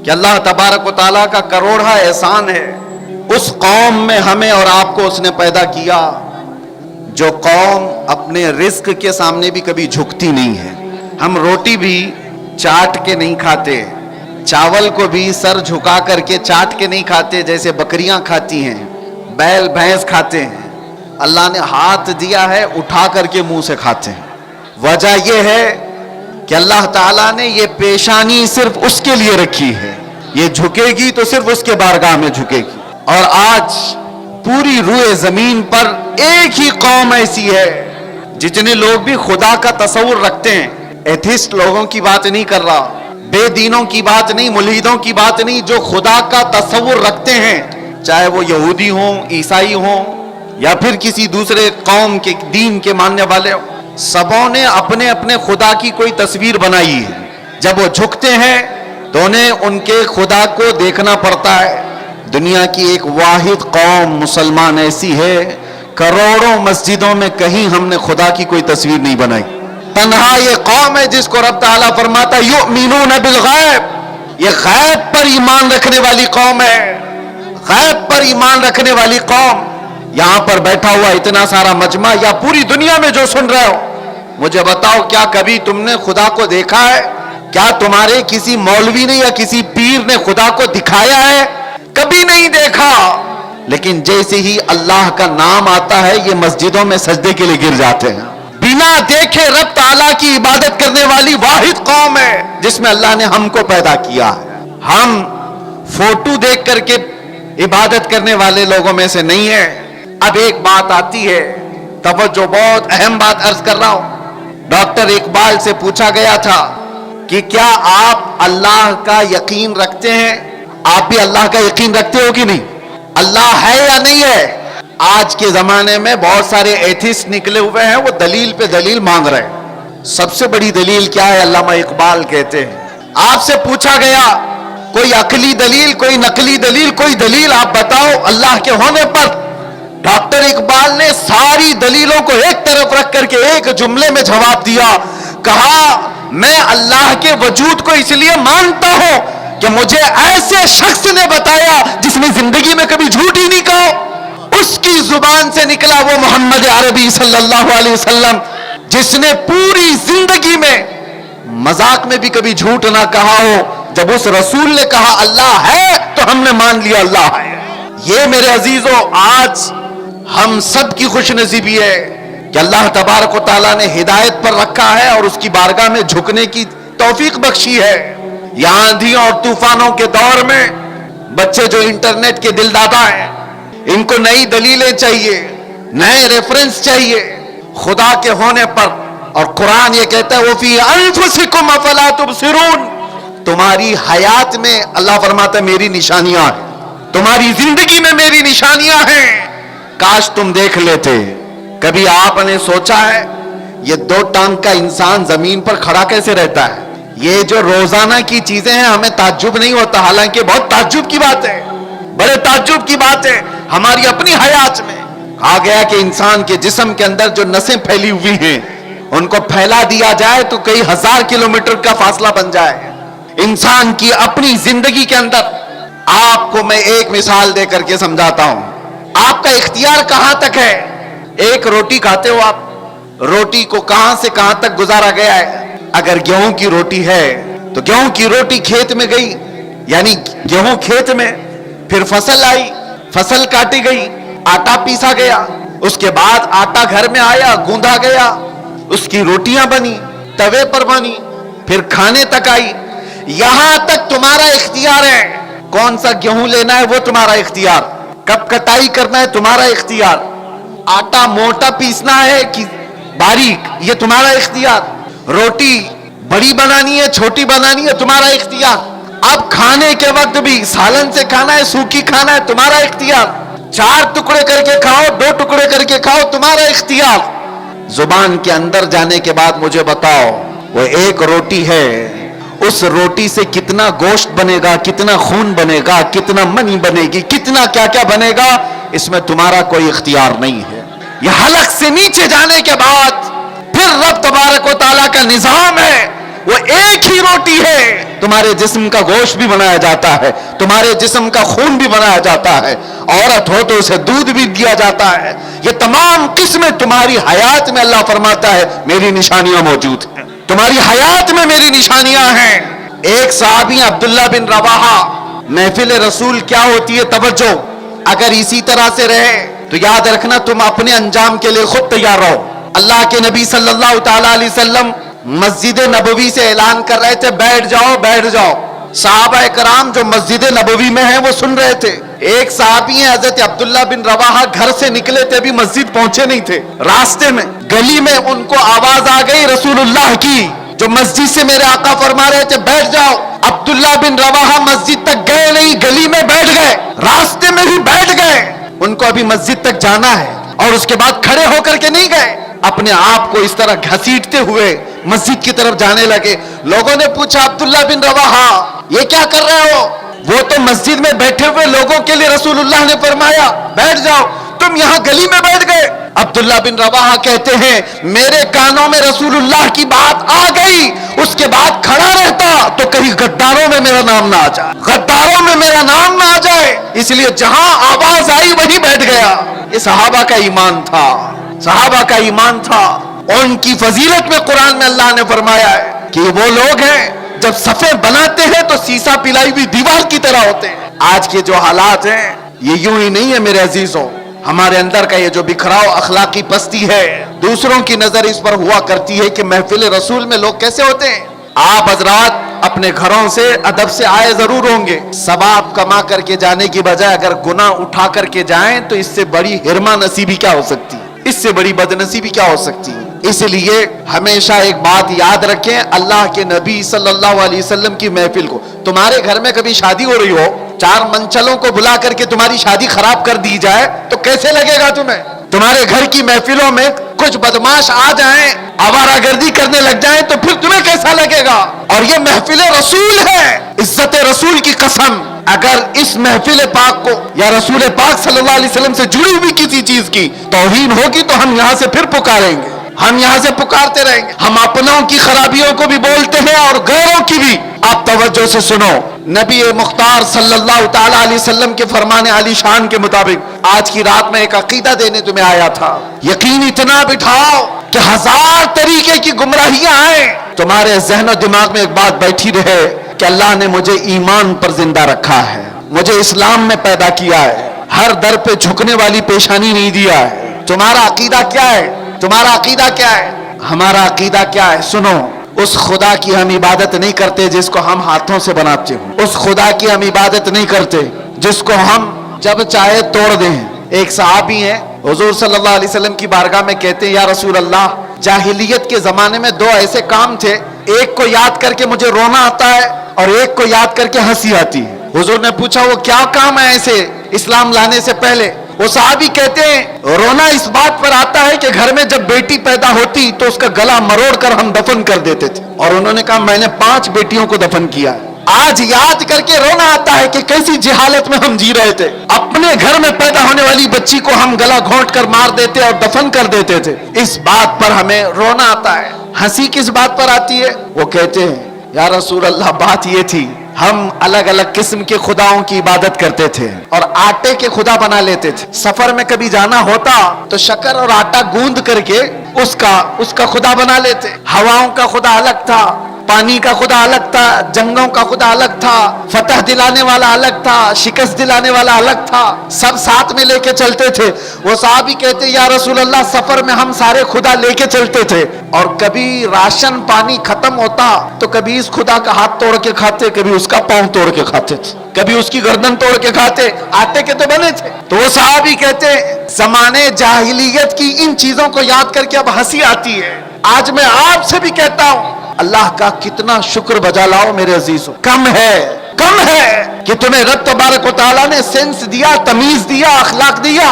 کہ اللہ تبارک و تعالیٰ کا کروڑا احسان ہے، اس قوم میں ہمیں اور آپ کو اس نے پیدا کیا جو قوم اپنے رزق کے سامنے بھی کبھی جھکتی نہیں ہے۔ ہم روٹی بھی چاٹ کے نہیں کھاتے، چاول کو بھی سر جھکا کر کے چاٹ کے نہیں کھاتے جیسے بکریاں کھاتی ہیں، بیل بھینس کھاتے ہیں۔ اللہ نے ہاتھ دیا ہے، اٹھا کر کے منہ سے کھاتے ہیں۔ وجہ یہ ہے کہ اللہ تعالیٰ نے یہ پیشانی صرف اس کے لیے رکھی ہے، یہ جھکے گی تو صرف اس کے بارگاہ میں جھکے گی۔ اور آج پوری روئے زمین پر ایک ہی قوم ایسی ہے، جتنے لوگ بھی خدا کا تصور رکھتے ہیں، ایتھسٹ لوگوں کی بات نہیں کر رہا، بے دینوں کی بات نہیں، ملحدوں کی بات نہیں، جو خدا کا تصور رکھتے ہیں، چاہے وہ یہودی ہوں، عیسائی ہوں یا پھر کسی دوسرے قوم کے دین کے ماننے والے ہوں، سبوں نے اپنے اپنے خدا کی کوئی تصویر بنائی ہے۔ جب وہ جھکتے ہیں تو انہیں ان کے خدا کو دیکھنا پڑتا ہے۔ دنیا کی ایک واحد قوم مسلمان ایسی ہے، کروڑوں مسجدوں میں کہیں ہم نے خدا کی کوئی تصویر نہیں بنائی۔ تنہا یہ قوم ہے جس کو رب تعالیٰ فرماتا ہے یؤمنون بالغیب، یہ غیب پر ایمان رکھنے والی قوم ہے، غیب پر ایمان رکھنے والی قوم۔ یہاں پر بیٹھا ہوا اتنا سارا مجمع یا پوری دنیا میں جو سن رہے ہو، مجھے بتاؤ کیا کبھی تم نے خدا کو دیکھا ہے؟ کیا تمہارے کسی مولوی نے یا کسی پیر نے خدا کو دکھایا ہے؟ کبھی نہیں دیکھا، لیکن جیسے ہی اللہ کا نام آتا ہے یہ مسجدوں میں سجدے کے لیے گر جاتے ہیں۔ بنا دیکھے رب تعالیٰ کی عبادت کرنے والی واحد قوم ہے جس میں اللہ نے ہم کو پیدا کیا ہے۔ ہم فوٹو دیکھ کر کے عبادت کرنے والے لوگوں میں سے نہیں ہے۔ اب ایک بات آتی ہے، توجہ، بہت اہم بات عرض کر رہا ہوں۔ ڈاکٹر اقبال سے پوچھا گیا تھا کہ کیا آپ اللہ کا یقین رکھتے ہیں؟ آپ بھی اللہ کا یقین رکھتے ہو کہ نہیں؟ اللہ ہے یا نہیں ہے؟ آج کے زمانے میں بہت سارے ایتھسٹ نکلے ہوئے ہیں، وہ دلیل پہ دلیل مانگ رہے ہیں۔ سب سے بڑی دلیل کیا ہے؟ علامہ اقبال کہتے ہیں آپ سے پوچھا گیا کوئی عقلی دلیل، کوئی نقلی دلیل، کوئی دلیل آپ بتاؤ اللہ کے ہونے پر۔ ڈاکٹر اقبال نے ساری دلیلوں کو ایک طرف رکھ کر کے ایک جملے میں جواب دیا، کہا میں اللہ کے وجود کو اس لیے مانتا ہوں کہ مجھے ایسے شخص نے بتایا جس نے زندگی میں کبھی جھوٹ ہی نہیں کہا۔ اس کی زبان سے نکلا وہ محمد عربی صلی اللہ علیہ وسلم جس نے پوری زندگی میں مذاق میں بھی کبھی جھوٹ نہ کہا ہو۔ جب اس رسول نے کہا اللہ ہے تو ہم نے مان لیا اللہ ہے۔ یہ میرے عزیزوں آج ہم سب کی خوش نصیبی ہے کہ اللہ تبارک و تعالیٰ نے ہدایت پر رکھا ہے اور اس کی بارگاہ میں جھکنے کی توفیق بخشی ہے۔ یہاں آندھیوں اور طوفانوں کے دور میں بچے جو انٹرنیٹ کے دل دادا ہیں، ان کو نئی دلیلیں چاہیے، نئے ریفرنس چاہیے خدا کے ہونے پر۔ اور قرآن یہ کہتا ہے وَفِي أَنفُسِكُمْ أَفَلَا تُبْصِرُونَ، تمہاری حیات میں اللہ فرماتا ہے میری نشانیاں ہیں، تمہاری زندگی میں میری نشانیاں ہیں، کاش تم دیکھ لیتے۔ کبھی آپ نے سوچا ہے یہ دو ٹانگ کا انسان زمین پر کھڑا کیسے رہتا ہے؟ یہ جو روزانہ کی چیزیں ہیں ہمیں تعجب نہیں ہوتا، حالانکہ بہت تعجب کی بات ہے، بڑے تعجب کی بات ہے۔ ہماری اپنی حیات میں کہا گیا کہ انسان کے جسم کے اندر جو نسیں پھیلی ہوئی ہیں ان کو پھیلا دیا جائے تو کئی ہزار کلومیٹر کا فاصلہ بن جائے۔ انسان کی اپنی زندگی کے اندر آپ کو میں ایک مثال دے کر کے سمجھاتا ہوں۔ آپ کا اختیار کہاں تک ہے؟ ایک روٹی کھاتے ہو آپ، روٹی کو کہاں سے کہاں تک گزارا گیا ہے؟ اگر گیہوں کی روٹی ہے تو گیہوں کی روٹی کھیت میں گئی، یعنی گیہوں کھیت میں، پھر فصل آئی، فصل کاٹی گئی، آٹا پیسا گیا، اس کے بعد آٹا گھر میں آیا، گوندھا گیا، اس کی روٹیاں بنی، توے پر بنی، پھر کھانے تک آئی۔ یہاں تک تمہارا اختیار ہے، کون سا گیہوں لینا ہے وہ تمہارا اختیار، کب کٹائی کرنا ہے تمہارا اختیار، آٹا موٹا پیسنا ہے کہ باریک یہ تمہارا اختیار، روٹی بڑی بنانی ہے چھوٹی بنانی ہے تمہارا اختیار۔ اب کھانے کے وقت بھی سالن سے کھانا ہے سوکھی کھانا ہے تمہارا اختیار، 4 ٹکڑے کر کے کھاؤ 2 ٹکڑے کر کے کھاؤ تمہارا اختیار۔ زبان کے اندر جانے کے بعد مجھے بتاؤ وہ ایک روٹی ہے، اس روٹی سے کتنا گوشت بنے گا، کتنا خون بنے گا، کتنا منی بنے گی، کتنا کیا کیا بنے گا، اس میں تمہارا کوئی اختیار نہیں ہے۔ یہ حلق سے نیچے جانے کے بعد پھر رب تبارک و تعالیٰ کا نظام ہے وہ ایک ہی روٹی ہے. تمہارے جسم کا گوشت بھی بنایا جاتا ہے, تمہارے جسم کا خون بھی بنایا جاتا ہے, عورت ہو تو اسے دودھ بھی دیا جاتا ہے. یہ تمام قسمیں تمہاری حیات میں اللہ فرماتا ہے میری نشانیاں موجود ہیں, تمہاری حیات میں میری نشانیاں ہیں. ایک صحابی عبداللہ بن رواحہ, محفل رسول کیا ہوتی ہے توجہ, اگر اسی طرح سے رہے تو یاد رکھنا تم اپنے انجام کے لیے خود تیار رہو. اللہ کے نبی صلی اللہ تعالی علیہ وسلم مسجد نبوی سے اعلان کر رہے تھے بیٹھ جاؤ بیٹھ جاؤ. صحابہ کرام جو مسجد نبوی میں ہیں وہ سن رہے تھے. ایک صحابی ہیں حضرت عبداللہ بن رواحہ, گھر سے نکلے تھے, ابھی مسجد پہنچے نہیں تھے, راستے میں گلی میں ان کو آواز آ گئی رسول اللہ کی, جو مسجد سے میرے آقا فرما رہے تھے بیٹھ جاؤ. عبداللہ بن رواحہ مسجد تک گئے نہیں, گلی میں بیٹھ گئے, راستے میں ہی بیٹھ گئے. ان کو ابھی مسجد تک جانا ہے اور اس کے بعد کھڑے ہو کر کے نہیں گئے, اپنے آپ کو اس طرح گھسیٹتے ہوئے مسجد کی طرف جانے لگے. لوگوں نے پوچھا عبداللہ بن رواحہ یہ کیا کر رہے ہو؟ وہ تو مسجد میں بیٹھے ہوئے لوگوں کے لیے رسول اللہ نے فرمایا بیٹھ جاؤ, تم یہاں گلی میں بیٹھ گئے. عبداللہ بن رواحہ کہتے ہیں میرے کانوں میں رسول اللہ کی بات آ گئی, اس کے بعد کھڑا رہتا تو کہیں غداروں میں میرا نام نہ آ جائے, غداروں میں میرا نام نہ آ جائے, اس لیے جہاں آواز آئی وہیں بیٹھ گیا. یہ صحابہ کا ایمان تھا, صحابہ کا ایمان تھا. ان کی فضیلت میں قرآن میں اللہ نے فرمایا ہے کہ وہ لوگ ہیں جب صفیں بناتے ہیں تو سیسا پلائی ہوئی دیوار کی طرح ہوتے ہیں. آج کے جو حالات ہیں یہ یوں ہی نہیں ہے میرے عزیزوں. ہمارے اندر کا یہ جو بکھراؤ اخلاقی پستی ہے, دوسروں کی نظر اس پر ہوا کرتی ہے کہ محفل رسول میں لوگ کیسے ہوتے ہیں. آپ حضرات اپنے گھروں سے ادب سے آئے ضرور ہوں گے, ثواب کما کر کے جانے کی بجائے اگر گناہ اٹھا کر کے جائیں تو اس سے بڑی حرمہ نصیبی کیا ہو سکتی ہے, اس سے بڑی بد نصیبی کیا ہو سکتی ہے. اس لیے ہمیشہ ایک بات یاد رکھیں, اللہ کے نبی صلی اللہ علیہ وسلم کی محفل کو, تمہارے گھر میں کبھی شادی ہو رہی ہو, 4 منچلوں کو بلا کر کے تمہاری شادی خراب کر دی جائے تو کیسے لگے گا تمہیں؟ تمہارے گھر کی محفلوں میں کچھ بدماش آ جائیں, آوارہ گردی کرنے لگ جائیں تو پھر تمہیں کیسا لگے گا؟ اور یہ محفل رسول ہے, عزت رسول کی قسم, اگر اس محفل پاک کو یا رسول پاک صلی اللہ علیہ وسلم سے جڑی ہوئی کسی چیز کی توہین ہوگی تو ہم یہاں سے پھر پکاریں گے, ہم یہاں سے پکارتے رہیں گے. ہم اپنوں کی خرابیوں کو بھی بولتے ہیں اور غیروں کی بھی. آپ توجہ سے سنو, نبی مختار صلی اللہ تعالی علیہ وسلم کے فرمان علی شان کے مطابق آج کی رات میں ایک عقیدہ دینے تمہیں آیا تھا. یقین اتنا بٹھاؤ کہ 1000 طریقے کی گمراہیاں آئیں, تمہارے ذہن و دماغ میں ایک بات بیٹھی رہے کہ اللہ نے مجھے ایمان پر زندہ رکھا ہے, مجھے اسلام میں پیدا کیا ہے, ہر در پہ جھکنے والی پیشانی نہیں دیا ہے. تمہارا عقیدہ کیا ہے؟ تمہارا عقیدہ کیا ہے؟ ہمارا عقیدہ کیا ہے؟ سنو, اس خدا کی ہم عبادت نہیں کرتے جس کو ہم ہاتھوں سے بناتے ہوں, اس خدا کی ہم عبادت نہیں کرتے جس کو ہم جب چاہے توڑ دیں. ایک صحابی ہیں حضور صلی اللہ علیہ وسلم کی بارگاہ میں کہتے ہیں یا رسول اللہ, جاہلیت کے زمانے میں 2 ایسے کام تھے, ایک کو یاد کر کے مجھے رونا آتا ہے اور ایک کو یاد کر کے ہنسی آتی ہے. حضور نے پوچھا وہ کیا کام ہے ایسے اسلام لانے سے پہلے؟ وہ صحابی کہتے ہیں رونا اس بات پر آتا ہے کہ گھر میں جب بیٹی پیدا ہوتی تو اس کا گلا مروڑ کر ہم دفن کر دیتے تھے, اور انہوں نے کہا میں نے 5 بیٹیوں کو دفن کیا. آج یاد کر کے رونا آتا ہے کہ کیسی جہالت میں ہم جی رہے تھے, اپنے گھر میں پیدا ہونے والی بچی کو ہم گلا گھونٹ کر مار دیتے اور دفن کر دیتے تھے. اس بات پر ہمیں رونا آتا ہے. ہنسی کس بات پر آتی ہے؟ وہ کہتے ہیں یا رسول اللہ بات یہ تھی ہم الگ الگ قسم کے خداؤں کی عبادت کرتے تھے اور آٹے کے خدا بنا لیتے تھے. سفر میں کبھی جانا ہوتا تو شکر اور آٹا گوندھ کر کے اس کا خدا بنا لیتے. ہواؤں کا خدا الگ تھا, پانی کا خدا الگ تھا, جنگوں کا خدا الگ تھا, فتح دلانے والا الگ تھا, شکست دلانے والا الگ تھا, سب ساتھ میں لے کے چلتے تھے. وہ صحابی کہتے یا رسول اللہ سفر میں ہم سارے خدا لے کے چلتے تھے, اور کبھی راشن پانی ختم ہوتا تو کبھی اس خدا کا ہاتھ توڑ کے کھاتے, کبھی اس کا پاؤں توڑ کے کھاتے تھے, کبھی اس کی گردن توڑ کے کھاتے, آٹے کے تو بنے تھے. تو وہ صحابی کہتے زمانے جاہلیت کی ان چیزوں کو یاد کر کے اب ہنسی آتی ہے. آج میں آپ سے بھی کہتا ہوں اللہ کا کتنا شکر بجا لاؤ میرے عزیزوں. کم ہے کہ تمہیں رب تبارک و تعالیٰ نے سینس دیا, تمیز دیا, اخلاق دیا.